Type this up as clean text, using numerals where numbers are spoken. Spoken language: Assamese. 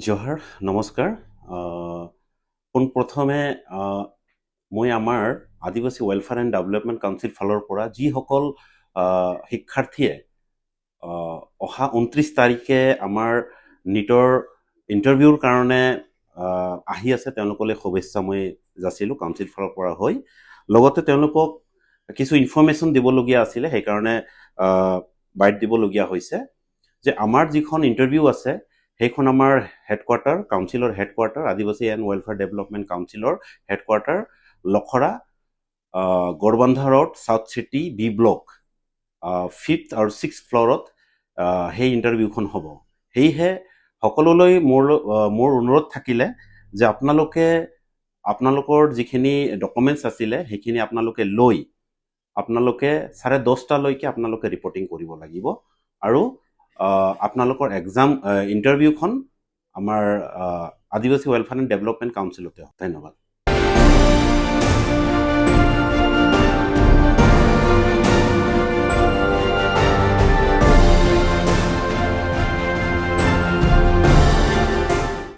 জোহাৰ নমস্কাৰ পোনপ্ৰথমে মই আমাৰ আদিবাসী ৱেলফেয়াৰ এণ্ড ডেভেলপমেণ্ট কাউন্সিল ফালৰ পৰা যিসকল শিক্ষাৰ্থীয়ে অহা 29 তাৰিখে আমাৰ নিটৰ ইণ্টাৰভিউৰ কাৰণে আহি আছে তেওঁলোকলৈ শুভেচ্ছা মই যাচিলোঁ কাউন্সিল ফালৰ পৰা হৈ লগতে তেওঁলোকক কিছু ইনফৰমেশ্যন দিবলগীয়া আছিলে সেইকাৰণে বাইট দিবলগীয়া হৈছে যে আমাৰ যিখন ইণ্টাৰভিউ আছে সেইখন আমাৰ হেডকোৱাৰ্টাৰ কাউন্সিলৰ headquarter Adivasi and welfare development কাউন্সিলৰ headquarter Lokhra Garbandha road south city B block 5th আৰু 6th ফ্ল'ৰত সেই ইণ্টাৰভিউখন হ'ব সেয়েহে সকলোলৈ মোৰ অনুৰোধ থাকিলে যে আপোনালোকৰ যিখিনি ডকুমেণ্টছ আছিলে সেইখিনি আপোনালোকে লৈ আপোনালোকে 10:30লৈকে আপোনালোকে ৰিপৰ্টিং কৰিব লাগিব আৰু আপোনালোকৰ এক্সাম ইণ্টাৰভিউখন আমাৰ আদিবাসী ৱেলফেয়াৰ এণ্ড ডেভেলপমেণ্ট কাউন্সিলতে ধন্যবাদ